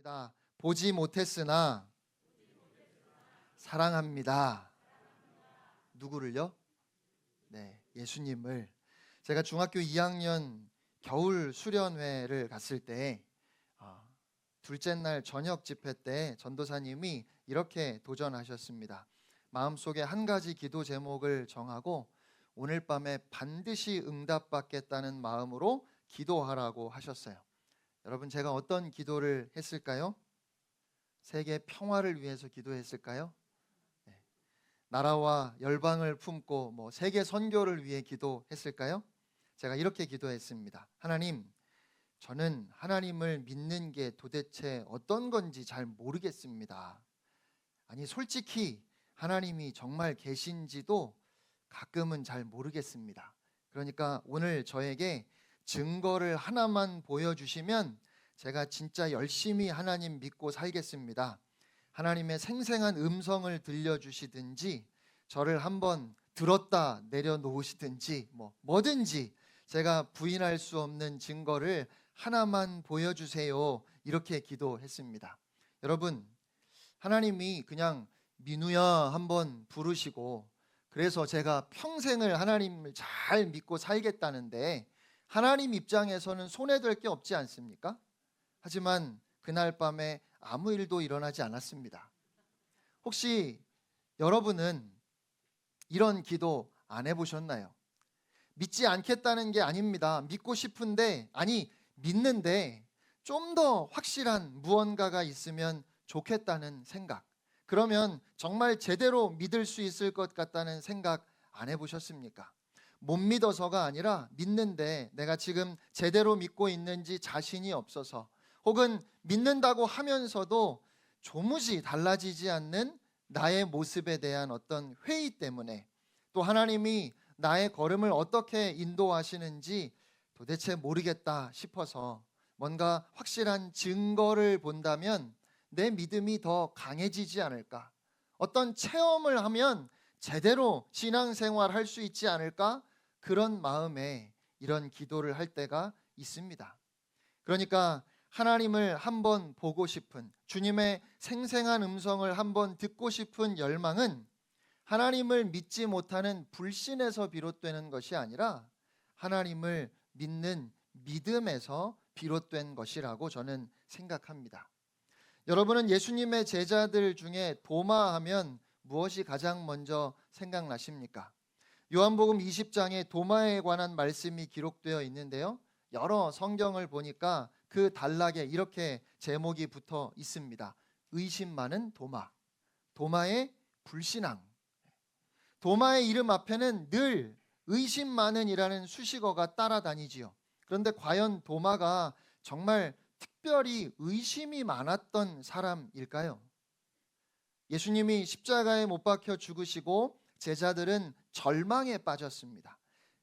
합니다. 보지 못했으나 사랑합니다. 누구를요? 네, 예수님을. 제가 중학교 2학년 겨울 수련회를 갔을 때 둘째 날 저녁 집회 때 전도사님이 이렇게 도전하셨습니다. 마음속에 한 가지 기도 제목을 정하고 오늘 밤에 반드시 응답받겠다는 마음으로 기도하라고 하셨어요. 여러분, 제가 어떤 기도를 했을까요? 세계 평화를 위해서 기도했을까요? 네. 나라와 열방을 품고 세계 선교를 위해 기도했을까요? 제가 이렇게 기도했습니다. 하나님, 저는 하나님을 믿는 게 도대체 어떤 건지 잘 모르겠습니다. 아니, 솔직히 하나님이 정말 계신지도 가끔은 잘 모르겠습니다. 그러니까 오늘 저에게 증거를 하나만 보여주시면 제가 진짜 열심히 하나님 믿고 살겠습니다. 하나님의 생생한 음성을 들려주시든지 저를 한번 들었다 내려놓으시든지 뭐든지 제가 부인할 수 없는 증거를 하나만 보여주세요. 이렇게 기도했습니다. 여러분, 하나님이 그냥 민우야 한번 부르시고 그래서 제가 평생을 하나님을 잘 믿고 살겠다는데 하나님 입장에서는 손해될 게 없지 않습니까? 하지만 그날 밤에 아무 일도 일어나지 않았습니다. 혹시 여러분은 이런 기도 안 해보셨나요? 믿지 않겠다는 게 아닙니다. 믿고 싶은데, 믿는데 좀 더 확실한 무언가가 있으면 좋겠다는 생각. 그러면 정말 제대로 믿을 수 있을 것 같다는 생각 안 해보셨습니까? 못 믿어서가 아니라 믿는데 내가 지금 제대로 믿고 있는지 자신이 없어서, 혹은 믿는다고 하면서도 조무지 달라지지 않는 나의 모습에 대한 어떤 회의 때문에, 또 하나님이 나의 걸음을 어떻게 인도하시는지 도대체 모르겠다 싶어서 뭔가 확실한 증거를 본다면 내 믿음이 더 강해지지 않을까? 어떤 체험을 하면 제대로 신앙생활 할 수 있지 않을까? 그런 마음에 이런 기도를 할 때가 있습니다. 그러니까 하나님을 한번 보고 싶은, 주님의 생생한 음성을 한번 듣고 싶은 열망은 하나님을 믿지 못하는 불신에서 비롯되는 것이 아니라 하나님을 믿는 믿음에서 비롯된 것이라고 저는 생각합니다. 여러분은 예수님의 제자들 중에 도마하면 무엇이 가장 먼저 생각나십니까? 요한복음 20장에 도마에 관한 말씀이 기록되어 있는데요, 여러 성경을 보니까 그 단락에 이렇게 제목이 붙어 있습니다. 의심 많은 도마, 도마의 불신앙. 도마의 이름 앞에는 늘 의심 많은이라는 수식어가 따라다니지요. 그런데 과연 도마가 정말 특별히 의심이 많았던 사람일까요? 예수님이 십자가에 못 박혀 죽으시고 제자들은 절망에 빠졌습니다.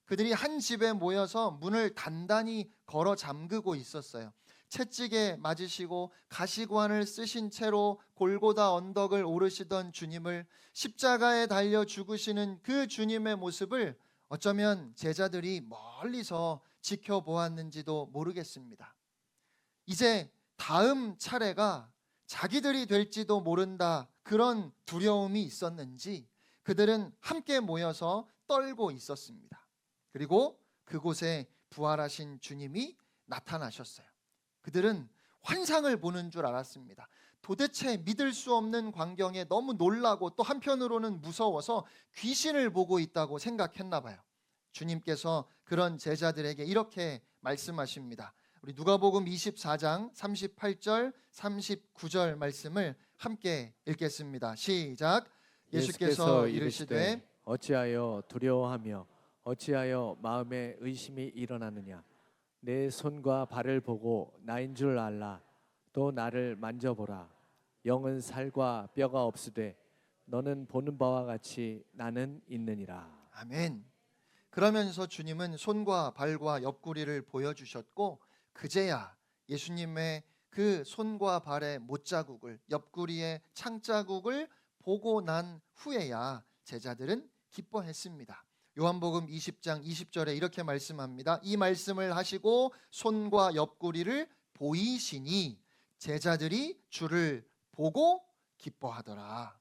그들이 한 집에 모여서 문을 단단히 걸어 잠그고 있었어요. 채찍에 맞으시고 가시관을 쓰신 채로 골고다 언덕을 오르시던 주님을, 십자가에 달려 죽으시는 그 주님의 모습을 어쩌면 제자들이 멀리서 지켜보았는지도 모르겠습니다. 이제 다음 차례가 자기들이 될지도 모른다, 그런 두려움이 있었는지 그들은 함께 모여서 떨고 있었습니다. 그리고 그곳에 부활하신 주님이 나타나셨어요. 그들은 환상을 보는 줄 알았습니다. 도대체 믿을 수 없는 광경에 너무 놀라고 또 한편으로는 무서워서 귀신을 보고 있다고 생각했나 봐요. 주님께서 그런 제자들에게 이렇게 말씀하십니다. 우리 누가복음 24장 38절 39절 말씀을 함께 읽겠습니다. 시작. 예수께서 이르시되 어찌하여 두려워하며 어찌하여 마음에 의심이 일어나느냐. 내 손과 발을 보고 나인 줄 알라. 또 나를 만져보라. 영은 살과 뼈가 없으되 너는 보는 바와 같이 나는 있느니라. 아멘. 그러면서 주님은 손과 발과 옆구리를 보여주셨고 그제야 예수님의 그 손과 발의 못자국을, 옆구리의 창자국을 보고 난 후에야 제자들은 기뻐했습니다. 요한복음 20장 20절에 이렇게 말씀합니다. 이 말씀을 하시고 손과 옆구리를 보이시니 제자들이 주를 보고 기뻐하더라.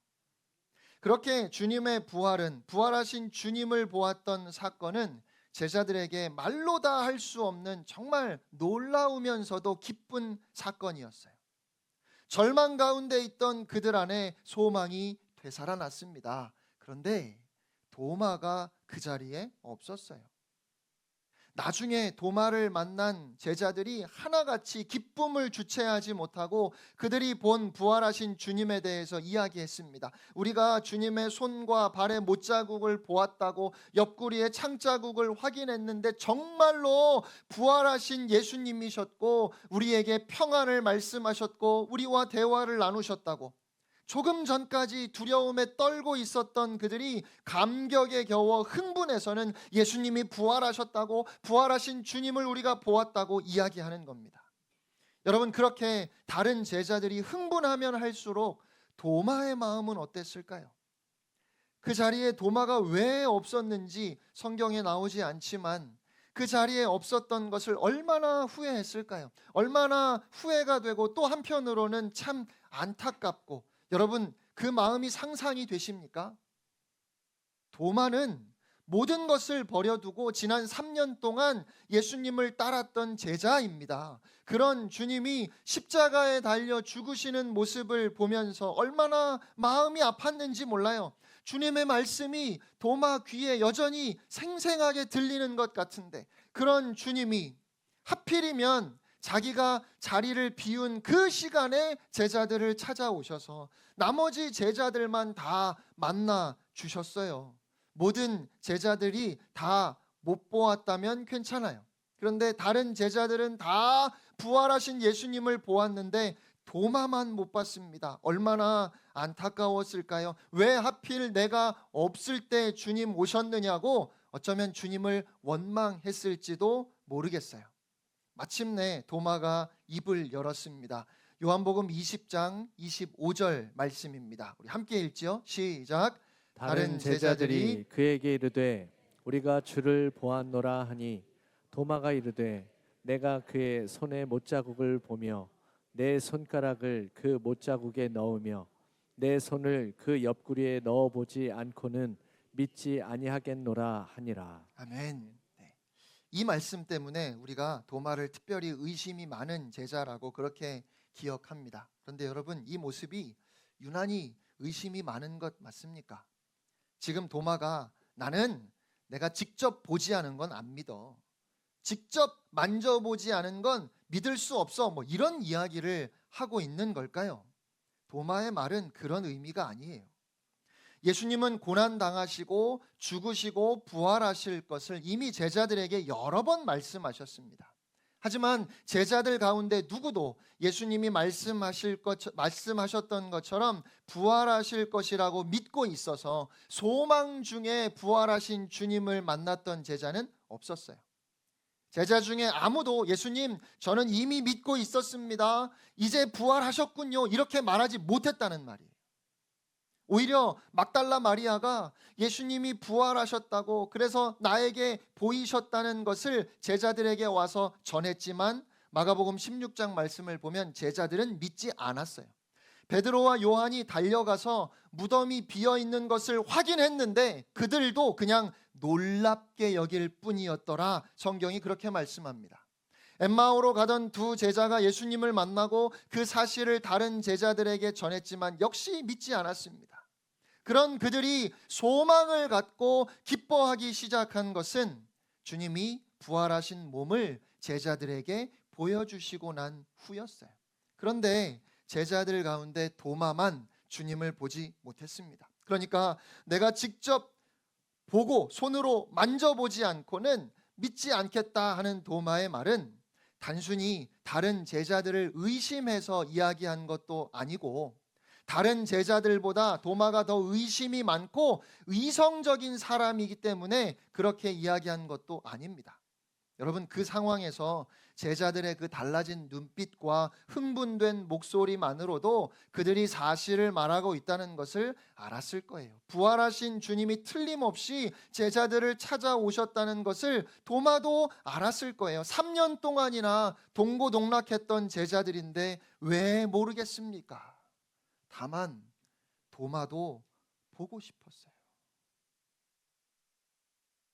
그렇게 주님의 부활하신 주님을 보았던 사건은 제자들에게 말로 다 할 수 없는 정말 놀라우면서도 기쁜 사건이었어요. 절망 가운데 있던 그들 안에 소망이 되살아났습니다. 그런데 도마가 그 자리에 없었어요. 나중에 도마를 만난 제자들이 하나같이 기쁨을 주체하지 못하고 그들이 본 부활하신 주님에 대해서 이야기했습니다. 우리가 주님의 손과 발의 못자국을 보았다고, 옆구리의 창자국을 확인했는데 정말로 부활하신 예수님이셨고 우리에게 평안을 말씀하셨고 우리와 대화를 나누셨다고, 조금 전까지 두려움에 떨고 있었던 그들이 감격에 겨워 흥분해서는 예수님이 부활하셨다고, 부활하신 주님을 우리가 보았다고 이야기하는 겁니다. 여러분, 그렇게 다른 제자들이 흥분하면 할수록 도마의 마음은 어땠을까요? 그 자리에 도마가 왜 없었는지 성경에 나오지 않지만 그 자리에 없었던 것을 얼마나 후회했을까요? 얼마나 후회가 되고 또 한편으로는 참 안타깝고, 여러분, 그 마음이 상상이 되십니까? 도마는 모든 것을 버려두고 지난 3년 동안 예수님을 따랐던 제자입니다. 그런 주님이 십자가에 달려 죽으시는 모습을 보면서 얼마나 마음이 아팠는지 몰라요. 주님의 말씀이 도마 귀에 여전히 생생하게 들리는 것 같은데, 그런 주님이 하필이면 자기가 자리를 비운 그 시간에 제자들을 찾아오셔서 나머지 제자들만 다 만나 주셨어요. 모든 제자들이 다 못 보았다면 괜찮아요. 그런데 다른 제자들은 다 부활하신 예수님을 보았는데 도마만 못 봤습니다. 얼마나 안타까웠을까요? 왜 하필 내가 없을 때 주님 오셨느냐고 어쩌면 주님을 원망했을지도 모르겠어요. 마침내 도마가 입을 열었습니다. 요한복음 20장 25절 말씀입니다. 우리 함께 읽지요. 시작. 다른 제자들이 그에게 이르되 우리가 주를 보았노라 하니 도마가 이르되 내가 그의 손에 못자국을 보며 내 손가락을 그 못자국에 넣으며 내 손을 그 옆구리에 넣어보지 않고는 믿지 아니하겠노라 하니라. 아멘. 네. 이 말씀 때문에 우리가 도마를 특별히 의심이 많은 제자라고 그렇게 기억합니다. 그런데 여러분, 이 모습이 유난히 의심이 많은 것 맞습니까? 지금 도마가 나는 내가 직접 보지 않은 건 안 믿어, 직접 만져보지 않은 건 믿을 수 없어, 뭐 이런 이야기를 하고 있는 걸까요? 도마의 말은 그런 의미가 아니에요. 예수님은 고난당하시고 죽으시고 부활하실 것을 이미 제자들에게 여러 번 말씀하셨습니다. 하지만 제자들 가운데 누구도 예수님이 말씀하셨던 것처럼 부활하실 것이라고 믿고 있어서 소망 중에 부활하신 주님을 만났던 제자는 없었어요. 제자 중에 아무도 예수님, 저는 이미 믿고 있었습니다, 이제 부활하셨군요, 이렇게 말하지 못했다는 말이에요. 오히려 막달라 마리아가 예수님이 부활하셨다고, 그래서 나에게 보이셨다는 것을 제자들에게 와서 전했지만 마가복음 16장 말씀을 보면 제자들은 믿지 않았어요. 베드로와 요한이 달려가서 무덤이 비어 있는 것을 확인했는데 그들도 그냥 놀랍게 여길 뿐이었더라. 성경이 그렇게 말씀합니다. 엠마오로 가던 두 제자가 예수님을 만나고 그 사실을 다른 제자들에게 전했지만 역시 믿지 않았습니다. 그런 그들이 소망을 갖고 기뻐하기 시작한 것은 주님이 부활하신 몸을 제자들에게 보여주시고 난 후였어요. 그런데 제자들 가운데 도마만 주님을 보지 못했습니다. 그러니까 내가 직접 보고 손으로 만져보지 않고는 믿지 않겠다 하는 도마의 말은 단순히 다른 제자들을 의심해서 이야기한 것도 아니고, 다른 제자들보다 도마가 더 의심이 많고 이성적인 사람이기 때문에 그렇게 이야기한 것도 아닙니다. 여러분, 그 상황에서 제자들의 그 달라진 눈빛과 흥분된 목소리만으로도 그들이 사실을 말하고 있다는 것을 알았을 거예요. 부활하신 주님이 틀림없이 제자들을 찾아오셨다는 것을 도마도 알았을 거예요. 3년 동안이나 동고동락했던 제자들인데 왜 모르겠습니까? 다만 도마도 보고 싶었어요.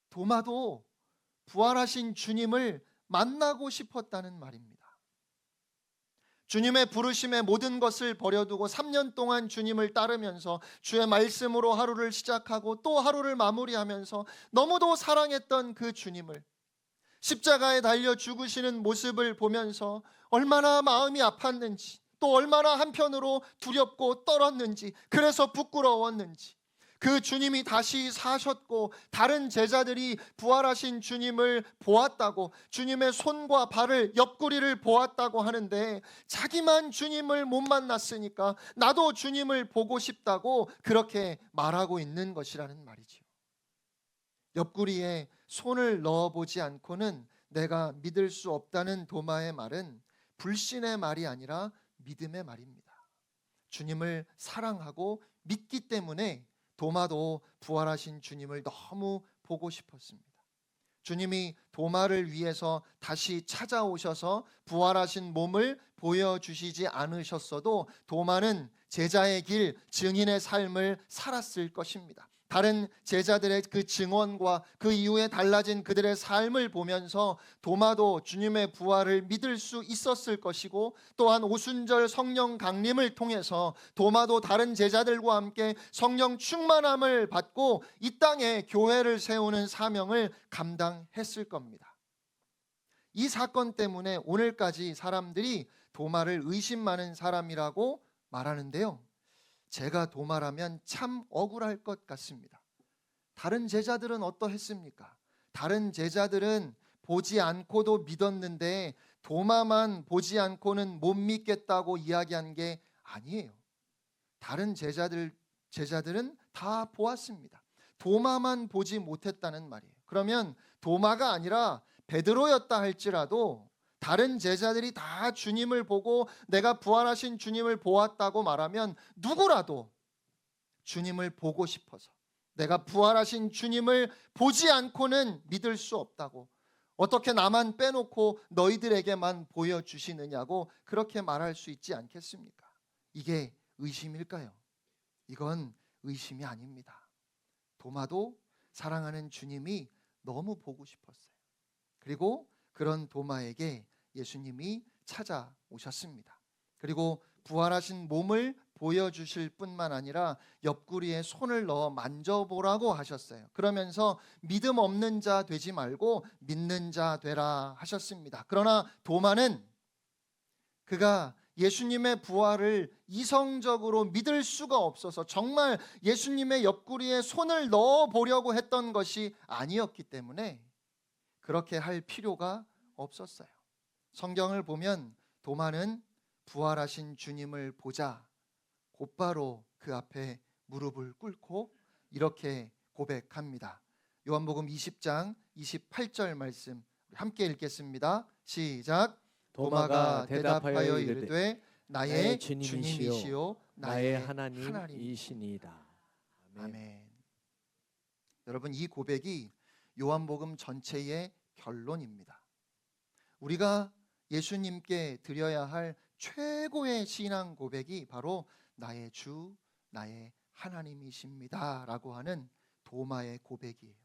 도마도 부활하신 주님을 만나고 싶었다는 말입니다. 주님의 부르심에 모든 것을 버려두고 3년 동안 주님을 따르면서 주의 말씀으로 하루를 시작하고 또 하루를 마무리하면서 너무도 사랑했던 그 주님을 십자가에 달려 죽으시는 모습을 보면서 얼마나 마음이 아팠는지, 또 얼마나 한편으로 두렵고 떨었는지, 그래서 부끄러웠는지, 그 주님이 다시 사셨고 다른 제자들이 부활하신 주님을 보았다고, 주님의 손과 발을, 옆구리를 보았다고 하는데 자기만 주님을 못 만났으니까 나도 주님을 보고 싶다고 그렇게 말하고 있는 것이라는 말이지요. 옆구리에 손을 넣어보지 않고는 내가 믿을 수 없다는 도마의 말은 불신의 말이 아니라 믿음의 말입니다. 주님을 사랑하고 믿기 때문에 도마도 부활하신 주님을 너무 보고 싶었습니다. 주님이 도마를 위해서 다시 찾아오셔서 부활하신 몸을 보여주시지 않으셨어도 도마는 제자의 길, 증인의 삶을 살았을 것입니다. 다른 제자들의 그 증언과 그 이후에 달라진 그들의 삶을 보면서 도마도 주님의 부활을 믿을 수 있었을 것이고, 또한 오순절 성령 강림을 통해서 도마도 다른 제자들과 함께 성령 충만함을 받고 이 땅에 교회를 세우는 사명을 감당했을 겁니다. 이 사건 때문에 오늘까지 사람들이 도마를 의심 많은 사람이라고 말하는데요, 제가 도마라면 참 억울할 것 같습니다. 다른 제자들은 어떠했습니까? 다른 제자들은 보지 않고도 믿었는데 도마만 보지 않고는 못 믿겠다고 이야기한 게 아니에요. 다른 제자들은 다 보았습니다. 도마만 보지 못했다는 말이에요. 그러면 도마가 아니라 베드로였다 할지라도 다른 제자들이 다 주님을 보고 내가 부활하신 주님을 보았다고 말하면 누구라도 주님을 보고 싶어서, 내가 부활하신 주님을 보지 않고는 믿을 수 없다고, 어떻게 나만 빼놓고 너희들에게만 보여주시느냐고 그렇게 말할 수 있지 않겠습니까? 이게 의심일까요? 이건 의심이 아닙니다. 도마도 사랑하는 주님이 너무 보고 싶었어요. 그리고 그런 도마에게 예수님이 찾아오셨습니다. 그리고 부활하신 몸을 보여주실 뿐만 아니라 옆구리에 손을 넣어 만져보라고 하셨어요. 그러면서 믿음 없는 자 되지 말고 믿는 자 되라 하셨습니다. 그러나 도마는 그가 예수님의 부활을 이성적으로 믿을 수가 없어서 정말 예수님의 옆구리에 손을 넣어보려고 했던 것이 아니었기 때문에 그렇게 할 필요가 없었어요. 성경을 보면 도마는 부활하신 주님을 보자 곧바로 그 앞에 무릎을 꿇고 이렇게 고백합니다. 요한복음 20장 28절 말씀 함께 읽겠습니다. 시작. 도마가 대답하여 이르되 나의 주님이시요 나의 하나님이시니이다. 아멘. 여러분, 이 고백이 요한복음 전체의 결론입니다. 우리가 예수님께 드려야 할 최고의 신앙 고백이 바로 나의 주, 나의 하나님이십니다 라고 하는 도마의 고백이에요.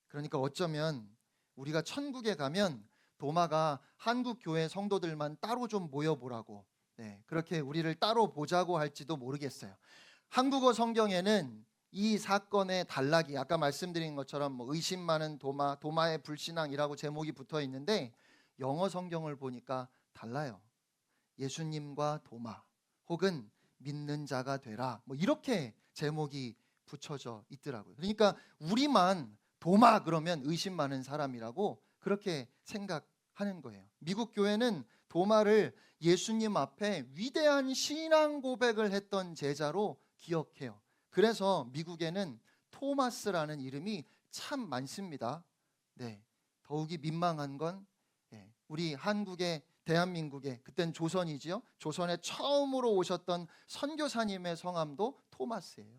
그러니까 어쩌면 우리가 천국에 가면 도마가 한국 교회 성도들만 따로 좀 모여보라고, 그렇게 우리를 따로 보자고 할지도 모르겠어요. 한국어 성경에는 이 사건의 단락이 아까 말씀드린 것처럼 의심 많은 도마, 도마의 불신앙이라고 제목이 붙어 있는데 영어 성경을 보니까 달라요. 예수님과 도마 혹은 믿는 자가 되라, 이렇게 제목이 붙여져 있더라고요. 그러니까 우리만 도마 그러면 의심 많은 사람이라고 그렇게 생각하는 거예요. 미국 교회는 도마를 예수님 앞에 위대한 신앙 고백을 했던 제자로 기억해요. 그래서 미국에는 토마스라는 이름이 참 많습니다. 더욱이 민망한 건 우리 한국의 대한민국에 그땐 조선이지요. 조선에 처음으로 오셨던 선교사님의 성함도 토마스예요.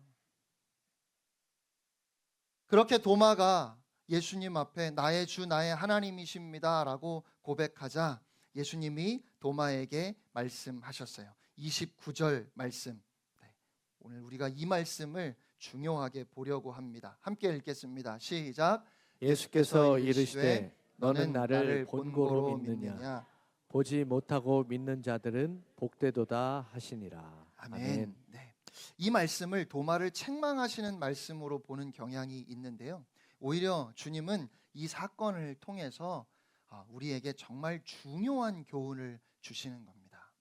그렇게 도마가 예수님 앞에 나의 주 나의 하나님이십니다라고 고백하자 예수님이 도마에게 말씀하셨어요. 29절 말씀. 네, 오늘 우리가 이 말씀을 중요하게 보려고 합니다. 함께 읽겠습니다. 시작. 예수께서 이르시되 너는 나를 본고로 믿느냐 보지 못하고 믿는 자들은 복되도다 하시니라. 아멘. 네. 이 말씀을 도마를 책망하시는 말씀으로 보는 경향이 있는데요. 오히려 주님은 이 사건을 통해서 우리에게 정말 중요한 교훈을 주시는 겁니다.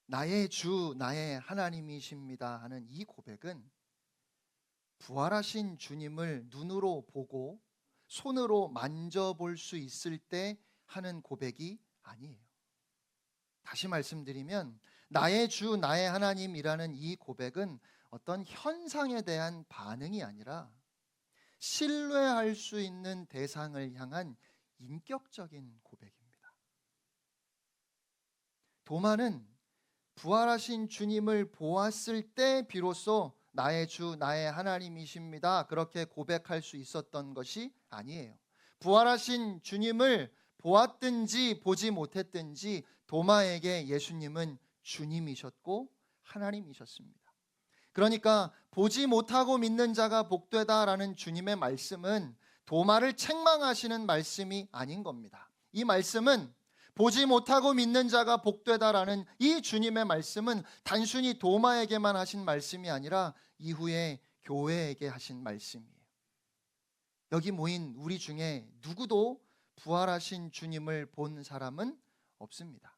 나의 주, 나의 하나님이십니다 하는 이 고백은 부활하신 주님을 눈으로 보고 손으로 만져볼 수 있을 때 하는 고백이 아니에요. 다시 말씀드리면 나의 주, 나의 하나님이라는 이 고백은 어떤 현상에 대한 반응이 아니라 신뢰할 수 있는 대상을 향한 인격적인 고백입니다. 도마는 부활하신 주님을 보았을 때 비로소 나의 주, 나의 하나님이십니다 그렇게 고백할 수 있었던 것이 아니에요. 부활하신 주님을 보았든지 보지 못했든지 도마에게 예수님은 주님이셨고 하나님이셨습니다. 그러니까 보지 못하고 믿는 자가 복되다라는 주님의 말씀은 도마를 책망하시는 말씀이 아닌 겁니다. 이 말씀은 보지 못하고 믿는 자가 복되다라는 이 주님의 말씀은 단순히 도마에게만 하신 말씀이 아니라 이후에 교회에게 하신 말씀이에요. 여기 모인 우리 중에 누구도 부활하신 주님을 본 사람은 없습니다.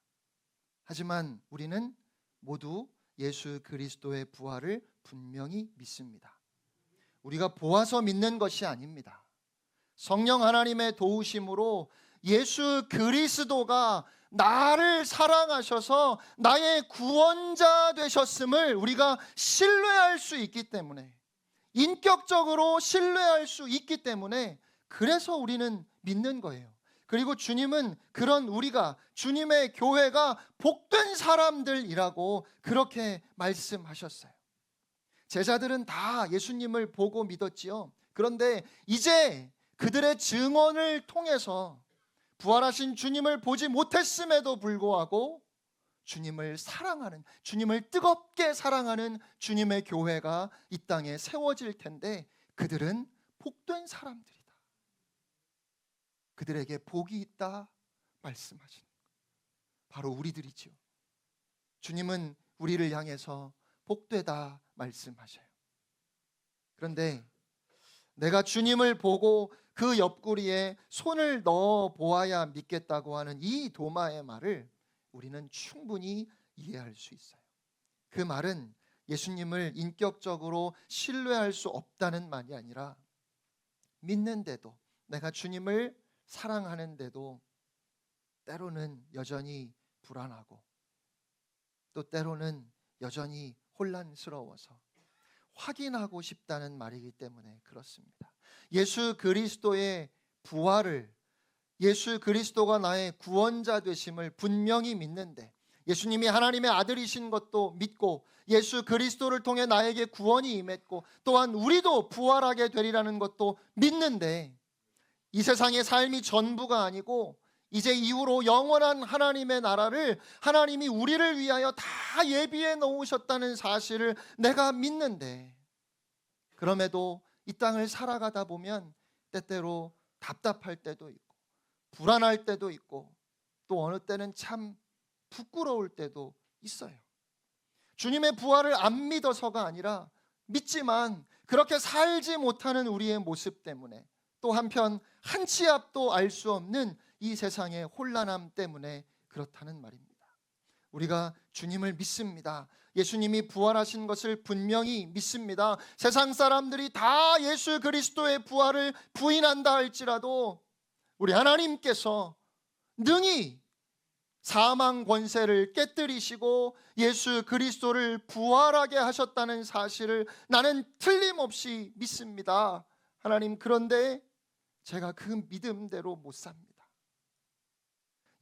하지만 우리는 모두 예수 그리스도의 부활을 분명히 믿습니다. 우리가 보아서 믿는 것이 아닙니다. 성령 하나님의 도우심으로 예수 그리스도가 나를 사랑하셔서 나의 구원자 되셨음을 우리가 신뢰할 수 있기 때문에, 인격적으로 신뢰할 수 있기 때문에 그래서 우리는 믿는 거예요. 그리고 주님은 그런 우리가, 주님의 교회가 복된 사람들이라고 그렇게 말씀하셨어요. 제자들은 다 예수님을 보고 믿었지요. 그런데 이제 그들의 증언을 통해서 부활하신 주님을 보지 못했음에도 불구하고 주님을 사랑하는, 주님을 뜨겁게 사랑하는 주님의 교회가 이 땅에 세워질 텐데 그들은 복된 사람들이다. 그들에게 복이 있다 말씀하시는 바로 우리들이죠. 주님은 우리를 향해서 복되다 말씀하셔요. 그런데 내가 주님을 보고 그 옆구리에 손을 넣어 보아야 믿겠다고 하는 이 도마의 말을 우리는 충분히 이해할 수 있어요. 그 말은 예수님을 인격적으로 신뢰할 수 없다는 말이 아니라 믿는데도, 내가 주님을 사랑하는데도 때로는 여전히 불안하고 또 때로는 여전히 혼란스러워서 확인하고 싶다는 말이기 때문에 그렇습니다. 예수 그리스도의 부활을, 예수 그리스도가 나의 구원자 되심을 분명히 믿는데, 예수님이 하나님의 아들이신 것도 믿고 예수 그리스도를 통해 나에게 구원이 임했고 또한 우리도 부활하게 되리라는 것도 믿는데, 이 세상의 삶이 전부가 아니고 이제 이후로 영원한 하나님의 나라를 하나님이 우리를 위하여 다 예비해 놓으셨다는 사실을 내가 믿는데, 그럼에도 이 땅을 살아가다 보면 때때로 답답할 때도 있고 불안할 때도 있고 또 어느 때는 참 부끄러울 때도 있어요. 주님의 부활을 안 믿어서가 아니라 믿지만 그렇게 살지 못하는 우리의 모습 때문에, 또 한편 한 치 앞도 알 수 없는 이 세상의 혼란함 때문에 그렇다는 말입니다. 우리가 주님을 믿습니다. 예수님이 부활하신 것을 분명히 믿습니다. 세상 사람들이 다 예수 그리스도의 부활을 부인한다 할지라도 우리 하나님께서 능히 사망 권세를 깨뜨리시고 예수 그리스도를 부활하게 하셨다는 사실을 나는 틀림없이 믿습니다. 하나님, 그런데 제가 그 믿음대로 못 삽니다.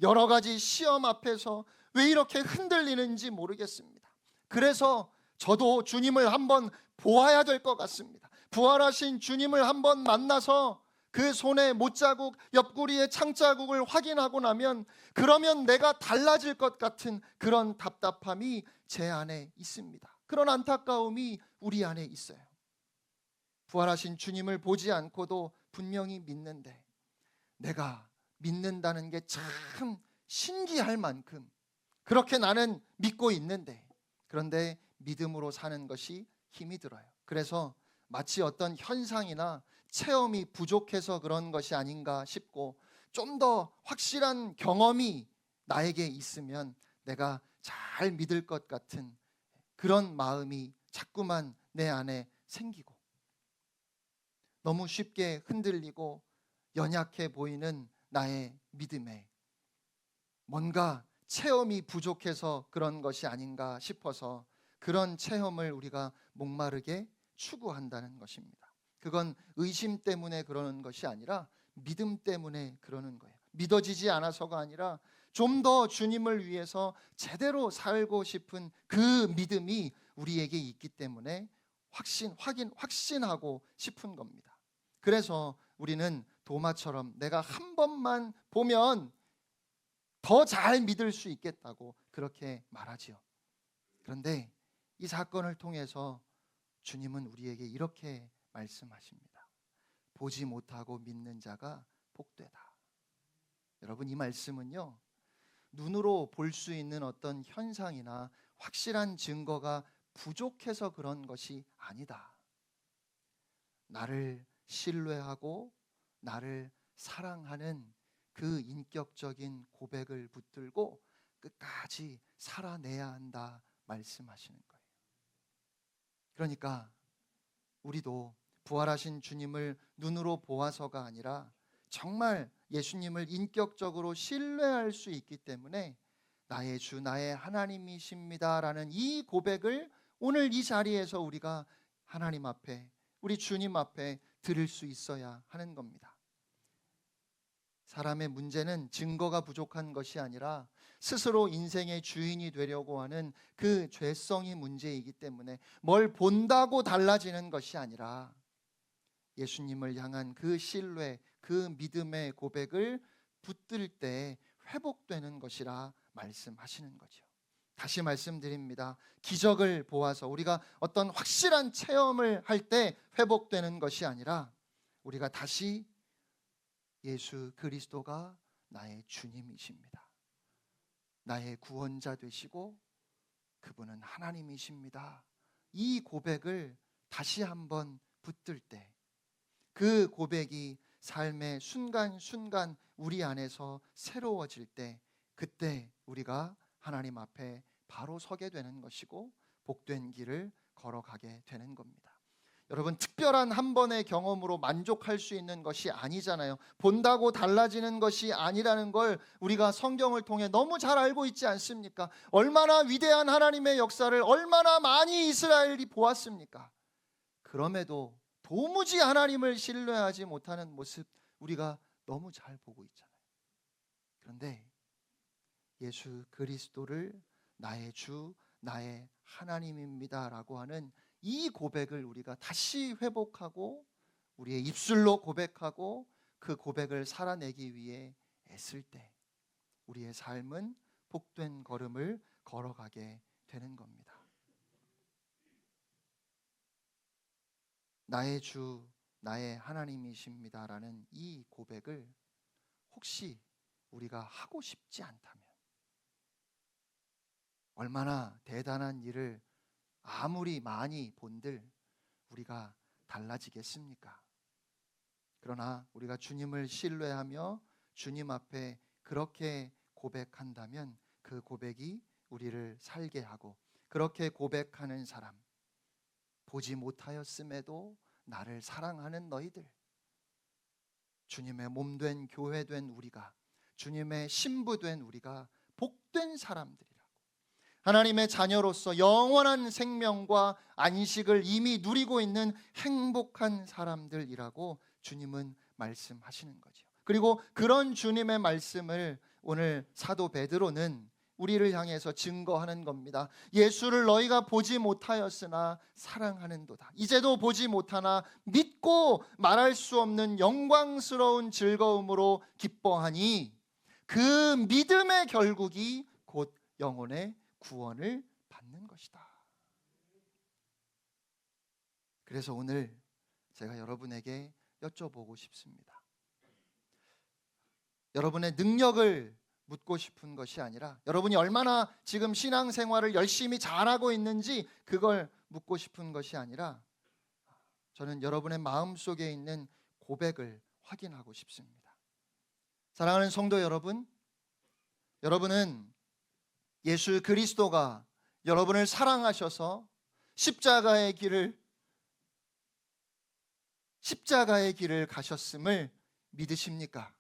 여러 가지 시험 앞에서 왜 이렇게 흔들리는지 모르겠습니다. 그래서 저도 주님을 한번 보아야 될 것 같습니다. 부활하신 주님을 한번 만나서 그 손에 못자국, 옆구리에 창자국을 확인하고 나면 그러면 내가 달라질 것 같은 그런 답답함이 제 안에 있습니다. 그런 안타까움이 우리 안에 있어요. 부활하신 주님을 보지 않고도 분명히 믿는데 내가 믿는다는 게 참 신기할 만큼 그렇게 나는 믿고 있는데 그런데 믿음으로 사는 것이 힘이 들어요. 그래서 마치 어떤 현상이나 체험이 부족해서 그런 것이 아닌가 싶고 좀 더 확실한 경험이 나에게 있으면 내가 잘 믿을 것 같은 그런 마음이 자꾸만 내 안에 생기고 너무 쉽게 흔들리고 연약해 보이는 나의 믿음에 뭔가 체험이 부족해서 그런 것이 아닌가 싶어서 그런 체험을 우리가 목마르게 추구한다는 것입니다. 그건 의심 때문에 그러는 것이 아니라 믿음 때문에 그러는 거예요. 믿어지지 않아서가 아니라 좀 더 주님을 위해서 제대로 살고 싶은 그 믿음이 우리에게 있기 때문에 확신하고 싶은 겁니다. 그래서 우리는 도마처럼 내가 한 번만 보면 더 잘 믿을 수 있겠다고 그렇게 말하지요. 그런데 이 사건을 통해서 주님은 우리에게 이렇게 말씀하십니다. 보지 못하고 믿는 자가 복되다. 여러분, 이 말씀은요, 눈으로 볼 수 있는 어떤 현상이나 확실한 증거가 부족해서 그런 것이 아니다. 나를 신뢰하고 나를 사랑하는 그 인격적인 고백을 붙들고 끝까지 살아내야 한다 말씀하시는 거예요. 그러니까 우리도 부활하신 주님을 눈으로 보아서가 아니라 정말 예수님을 인격적으로 신뢰할 수 있기 때문에 나의 주 나의 하나님이십니다라는 이 고백을 오늘 이 자리에서 우리가 하나님 앞에 우리 주님 앞에 드릴 수 있어야 하는 겁니다. 사람의 문제는 증거가 부족한 것이 아니라 스스로 인생의 주인이 되려고 하는 그 죄성이 문제이기 때문에 뭘 본다고 달라지는 것이 아니라 예수님을 향한 그 신뢰, 그 믿음의 고백을 붙들 때 회복되는 것이라 말씀하시는 거죠. 다시 말씀드립니다. 기적을 보아서 우리가 어떤 확실한 체험을 할 때 회복되는 것이 아니라 우리가 다시 예수 그리스도가 나의 주님이십니다. 나의 구원자 되시고 그분은 하나님이십니다. 이 고백을 다시 한번 붙들 때 그 고백이 삶의 순간순간 우리 안에서 새로워질 때 그때 우리가 하나님 앞에 바로 서게 되는 것이고 복된 길을 걸어가게 되는 겁니다. 여러분, 특별한 한 번의 경험으로 만족할 수 있는 것이 아니잖아요. 본다고 달라지는 것이 아니라는 걸 우리가 성경을 통해 너무 잘 알고 있지 않습니까? 얼마나 위대한 하나님의 역사를 얼마나 많이 이스라엘이 보았습니까? 그럼에도 도무지 하나님을 신뢰하지 못하는 모습 우리가 너무 잘 보고 있잖아요. 그런데 예수 그리스도를 나의 주, 나의 하나님입니다라고 하는 이 고백을 우리가 다시 회복하고 우리의 입술로 고백하고 그 고백을 살아내기 위해 애쓸 때 우리의 삶은 복된 걸음을 걸어가게 되는 겁니다. 나의 주, 나의 하나님이십니다라는 이 고백을 혹시 우리가 하고 싶지 않다면 얼마나 대단한 일을 아무리 많이 본들 우리가 달라지겠습니까? 그러나 우리가 주님을 신뢰하며 주님 앞에 그렇게 고백한다면 그 고백이 우리를 살게 하고 그렇게 고백하는 사람, 보지 못하였음에도 나를 사랑하는 너희들, 주님의 몸된 교회된 우리가, 주님의 신부된 우리가 복된 사람들이라고, 하나님의 자녀로서 영원한 생명과 안식을 이미 누리고 있는 행복한 사람들이라고 주님은 말씀하시는 거죠. 그리고 그런 주님의 말씀을 오늘 사도 베드로는 우리를 향해서 증거하는 겁니다. 예수를 너희가 보지 못하였으나 사랑하는도다. 이제도 보지 못하나 믿고 말할 수 없는 영광스러운 즐거움으로 기뻐하니 그 믿음의 결국이 곧 영혼의 구원을 받는 것이다. 그래서 오늘 제가 여러분에게 여쭤보고 싶습니다. 여러분의 능력을 묻고 싶은 것이 아니라 여러분이 얼마나 지금 신앙생활을 열심히 잘하고 있는지 그걸 묻고 싶은 것이 아니라 저는 여러분의 마음속에 있는 고백을 확인하고 싶습니다. 사랑하는 성도 여러분, 여러분은 예수 그리스도가 여러분을 사랑하셔서 십자가의 길을 가셨음을 믿으십니까?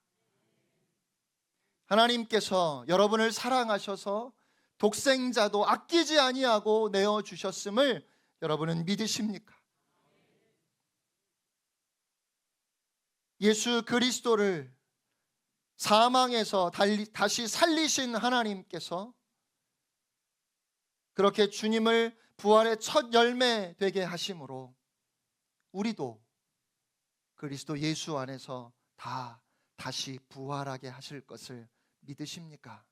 하나님께서 여러분을 사랑하셔서 독생자도 아끼지 아니하고 내어 주셨음을 여러분은 믿으십니까? 예수 그리스도를 사망에서 다시 살리신 하나님께서 그렇게 주님을 부활의 첫 열매 되게 하심으로 우리도 그리스도 예수 안에서 다시 부활하게 하실 것을 믿으십니까?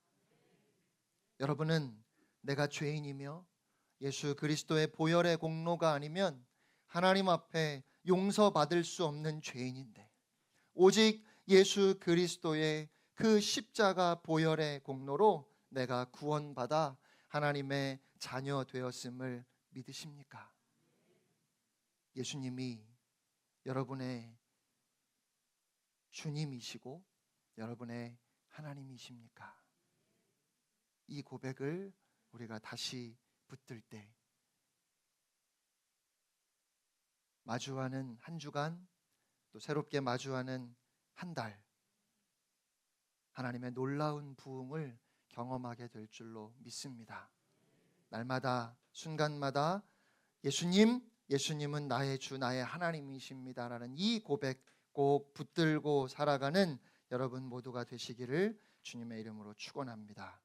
여러분은 내가 죄인이며 예수 그리스도의 보혈의 공로가 아니면 하나님 앞에 용서받을 수 없는 죄인인데 오직 예수 그리스도의 그 십자가 보혈의 공로로 내가 구원받아 하나님의 자녀 되었음을 믿으십니까? 예수님이 여러분의 주님이시고 여러분의 하나님이십니까? 이 고백을 우리가 다시 붙들 때 마주하는 한 주간 또 새롭게 마주하는 한 달 하나님의 놀라운 부흥을 경험하게 될 줄로 믿습니다. 날마다 순간마다 예수님은 나의 주 나의 하나님이십니다라는 이 고백 꼭 붙들고 살아가는 여러분 모두가 되시기를 주님의 이름으로 축원합니다.